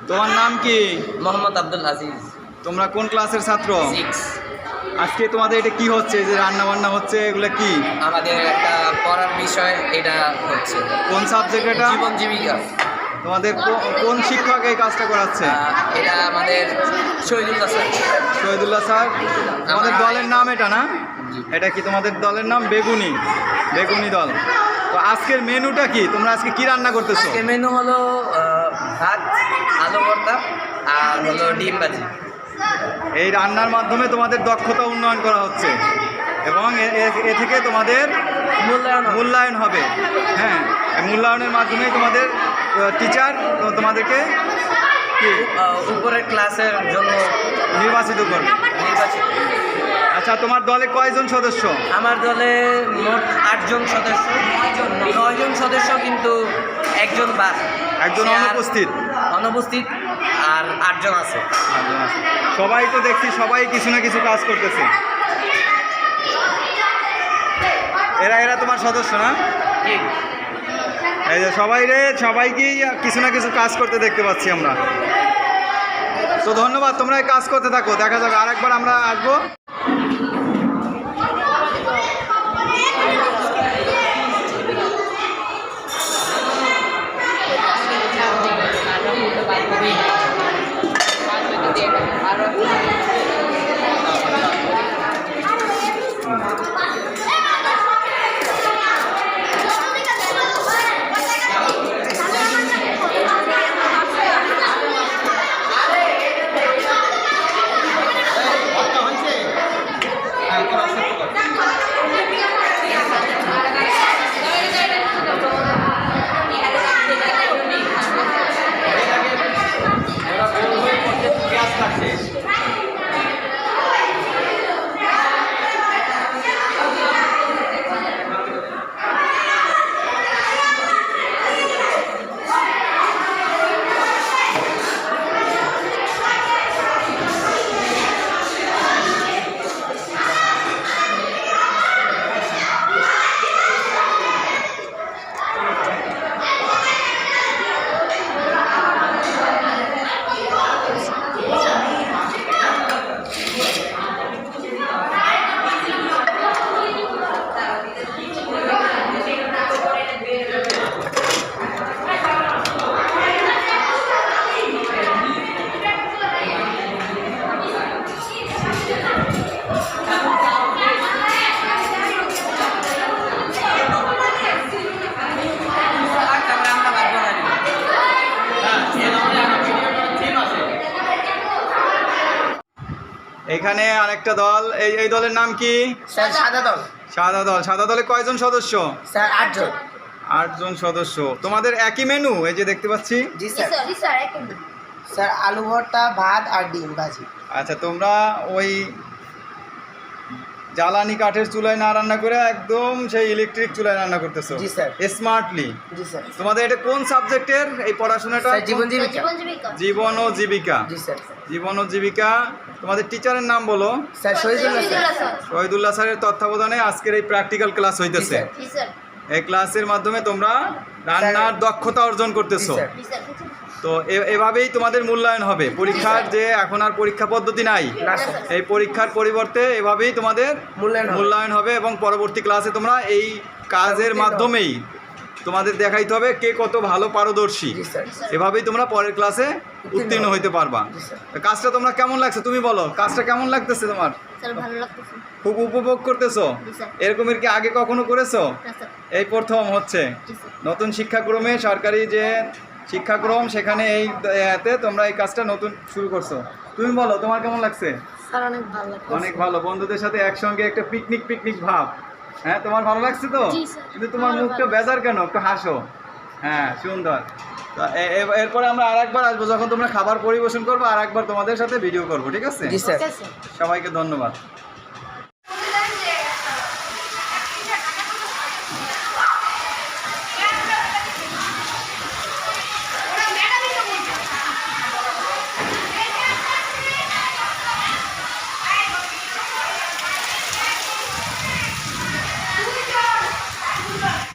তোমার নাম কি? মোহাম্মদ আব্দুল আজিজ। তোমরা কোন ক্লাসের ছাত্র? 6। আজকে তোমাদের এটা কি হচ্ছে, যে রান্না বান্না হচ্ছে, এগুলো কি? আমাদের একটা পড়ার বিষয় এটা হচ্ছে কোন সাবজেক্ট এটা? জীবন জীবিকা। তোমাদের কোন শিক্ষক এই কাজটা করাচ্ছে? এটা আমাদের শহীদুল্লাহ স্যার। শহীদুল্লাহ স্যার। তোমাদের দলের নাম এটা না? এটা কি তোমাদের দলের নাম? বেগুনি দল। তো আজকের মেনুটা কি? তোমরা আজকে কি রান্না করতেছো? আজকে মেনু হলো ভাত, আলু ভর্তা আর হলো ডিম ভাজি। এই রান্নার মাধ্যমে তোমাদের দক্ষতা উন্নয়ন করা হচ্ছে এবং এ থেকে তোমাদের মূল্যায়ন হবে। হ্যাঁ, মূল্যায়নের মাধ্যমে তোমাদের টিচার তোমাদেরকে কি উপরের ক্লাসের জন্য নির্বাচিত করবে। আচ্ছা, তোমার দলে কয়জন সদস্য? আমার দলে মোট 8 জন সদস্য। 9 জন সদস্য, কিন্তু একজন অনুপস্থিত আর 8 জন আছে। সবাই তো দেখছি, সবাই কিছু না কিছু কাজ করতেছে। এরা তোমার সদস্য না? এই যে সবাইকেই কিছু না কিছু কাজ করতে দেখতে পাচ্ছি আমরা। তো ধন্যবাদ, তোমরা এই কাজ করতে থাকো, দেখা যাবে আরেকবার আমরা আসবো। এখানে আরেকটা দল, এই দলের নাম কি? স্যার সাদা দলে কয়জন সদস্য? স্যার 8 জন। 8 জন সদস্য। তোমাদের একই মেনু এই যে দেখতে পাচ্ছি? জি স্যার। স্যার আলু ভর্তা, ভাত আর ডিম ভাজি। আচ্ছা, তোমরা ওই জ্বালানি কাঠের চুলায় না রান্না করে একদম সেই ইলেকট্রিক চুলায় রান্না করতেছো? জি স্যার। স্মার্টলি। জি স্যার। তোমাদের এটা কোন সাবজেক্টের এই পড়াশোনাটা? জীবন জীবিকা। জীবন ও জীবিকা। জি স্যার। জীবন ও জীবিকা। তোমাদের টিচারের নাম বলো? স্যার শহীদুল্লাহ স্যারের তত্ত্বাবধানে আজকের এই প্র্যাকটিক্যাল ক্লাস হইতেছে। এই ক্লাসের মাধ্যমে তোমরা রান্নার দক্ষতা অর্জন করতেছো। তো এভাবেই তোমাদের মূল্যায়ন হবে। পরীক্ষার যে এখন আর পরীক্ষা পদ্ধতি নাই, এই পরীক্ষার পরিবর্তে এভাবেই তোমাদের মূল্যায়ন হবে এবং পরবর্তী ক্লাসে তোমরা এই কাজের মাধ্যমেই তোমাদের দেখাইতে হবে কে কত ভালো পারদর্শী। এভাবেই তোমরা পরের ক্লাসে উত্তীর্ণ হইতে পারবা। কাজটা তোমরা কেমন লাগছে তুমি বলো, কাজটা কেমন লাগতেছে তোমার? খুব উপভোগ করতেছো? এরকমের কি আগে কখনো করেছো? এই প্রথম হচ্ছে নতুন শিক্ষাক্রমে, সরকারি যে শিক্ষাক্রম সেখানে এইতে তোমরা এই কাজটা নতুন শুরু করছো। তুমি বলো তোমার কেমন লাগছে? অনেক ভালো, বন্ধুদের সাথে একসঙ্গে একটা পিকনিক ভাব। হ্যাঁ, তোমার ভালো লাগছে তো? কিন্তু তোমার মুখটা বেজার কেন? একটু হাসো। হ্যাঁ, সুন্দর। এরপরে আমরা আরেকবার আসবো, যখন তোমরা খাবার পরিবেশন করবো আরেকবার তোমাদের সাথে ভিডিও করবো, ঠিক আছে? জি স্যার। সবাইকে ধন্যবাদ।